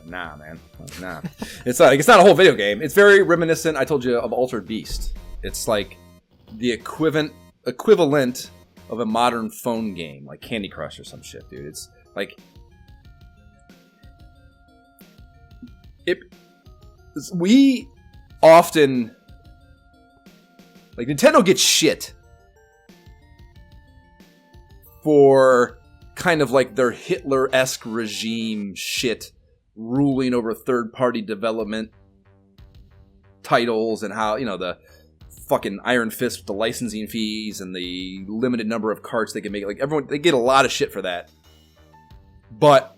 Nah, man. Nah. It's not a whole video game. It's very reminiscent, I told you, of Altered Beast. It's like the equivalent of a modern phone game, like Candy Crush or some shit, dude. It's like... We often... Like, Nintendo gets shit for kind of like their Hitler-esque regime shit ruling over third-party development titles and how, the fucking Iron Fist with the licensing fees and the limited number of carts they can make. Like, everyone, they get a lot of shit for that. But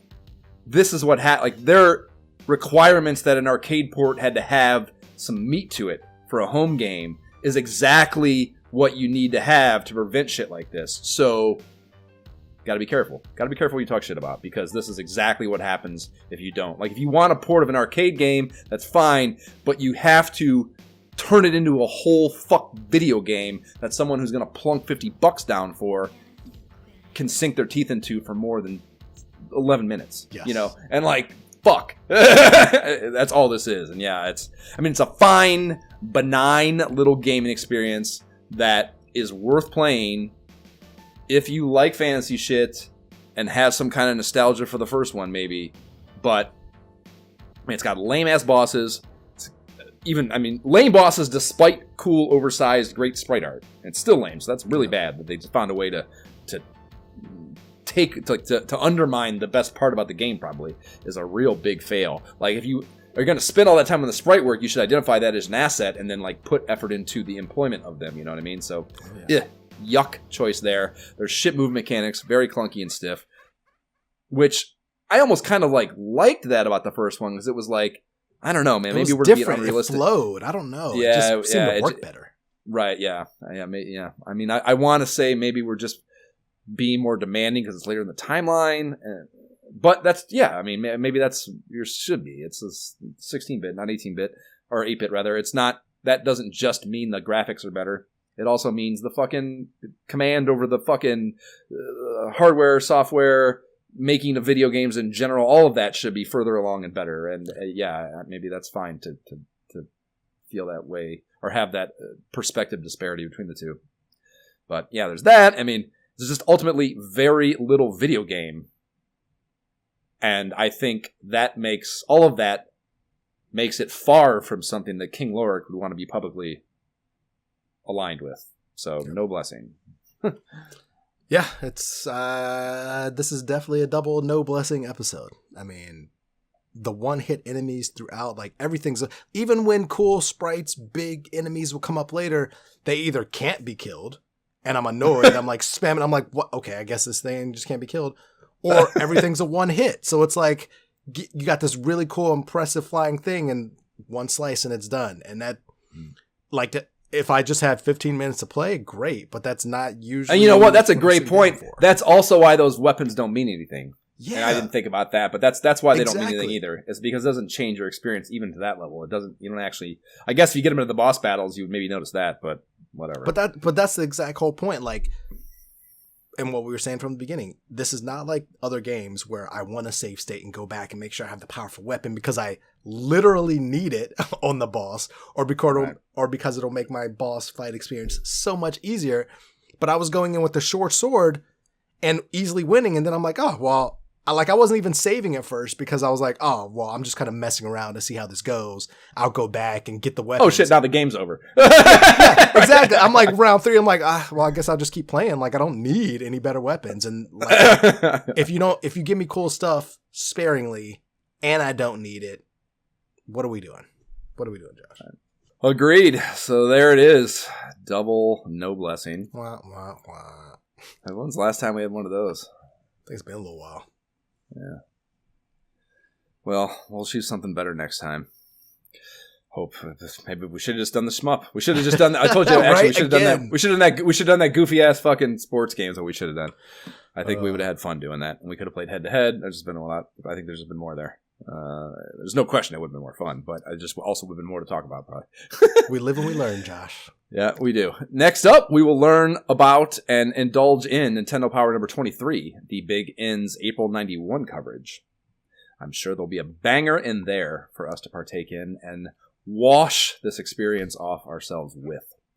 this is what their requirements that an arcade port had to have some meat to it for a home game is exactly what you need to have to prevent shit like this. So, gotta be careful. Gotta be careful what you talk shit about, because this is exactly what happens if you don't. Like, if you want a port of an arcade game, that's fine, but you have to turn it into a whole video game that someone who's gonna plunk $50 down for can sink their teeth into for more than 11 minutes. Yes. And fuck. That's all this is. And yeah, it's a fine, benign little gaming experience that is worth playing if you like fantasy shit and have some kind of nostalgia for the first one, maybe. But it's got lame-ass bosses. Lame bosses despite cool, oversized, great sprite art. It's still lame, so that's really bad that they just found a way to undermine the best part about the game. Probably is a real big fail. Like, if you are going to spend all that time on the sprite work, you should identify that as an asset and then put effort into the employment of them. You know what I mean? So, yuck choice there. There's shit move mechanics, very clunky and stiff, which I almost kind of liked that about the first one, because it was I don't know, man. Maybe we're being unrealistic. It flowed. I don't know. Yeah, it just seemed to work better. Right? Yeah. I want to say maybe we're just being more demanding because it's later in the timeline, but that's maybe that's should be. It's a 16-bit, not 18-bit, or 8-bit rather. It's not. That doesn't just mean the graphics are better. It also means the fucking command over the fucking hardware, software, making of video games in general. All of that should be further along and better. And maybe that's fine to feel that way or have that perspective disparity between the two. But yeah, there's that. There's just ultimately very little video game. And I think that makes it far from something that King Lorik would want to be publicly aligned with. So, no blessing. Yeah, it's this is definitely a double no blessing episode. The one-hit enemies throughout, everything's... Even when cool sprites, big enemies will come up later, they either can't be killed, and I'm annoyed, I'm spamming, I'm what? Okay, I guess this thing just can't be killed. Or everything's a one hit. So it's you got this really cool, impressive flying thing and one slice and it's done. And that, if I just had 15 minutes to play, great. But that's not usually... And you know what? That's a great point. That's also why those weapons don't mean anything. Yeah. And I didn't think about that, but that's why they don't mean anything either. It's because it doesn't change your experience even to that level. You don't actually... I guess if you get them into the boss battles, you would maybe notice that, but whatever. But that's the exact whole point. And what we were saying from the beginning, this is not like other games where I want to save state and go back and make sure I have the powerful weapon because I literally need it on the boss or because it'll make my boss fight experience so much easier. But I was going in with the short sword and easily winning. And then I'm I wasn't even saving at first because I was I'm just kind of messing around to see how this goes. I'll go back and get the weapon. Oh shit, now the game's over. Yeah, exactly. I'm round 3, I'm I guess I'll just keep playing. I don't need any better weapons. And if you give me cool stuff sparingly and I don't need it, what are we doing? What are we doing, Josh? Agreed. So there it is. Double no blessing. Wah, wah, wah. When's the last time we had one of those? I think it's been a little while. Yeah. Well, we'll choose something better next time. Hope maybe we should have just done the shmup. We should have just done that. I told you actually we should have done that. We should have done that goofy ass fucking sports games that we should have done. I think we would have had fun doing that. And we could have played head to head. There's just been a lot. I think there's just been more there. There's no question it would have been more fun, but I just also would have been more to talk about probably. We live and we learn, Josh. Yeah, we do. Next up, we will learn about and indulge in Nintendo Power number 23, the Big N's April 91 coverage. I'm sure there'll be a banger in there for us to partake in and wash this experience off ourselves with.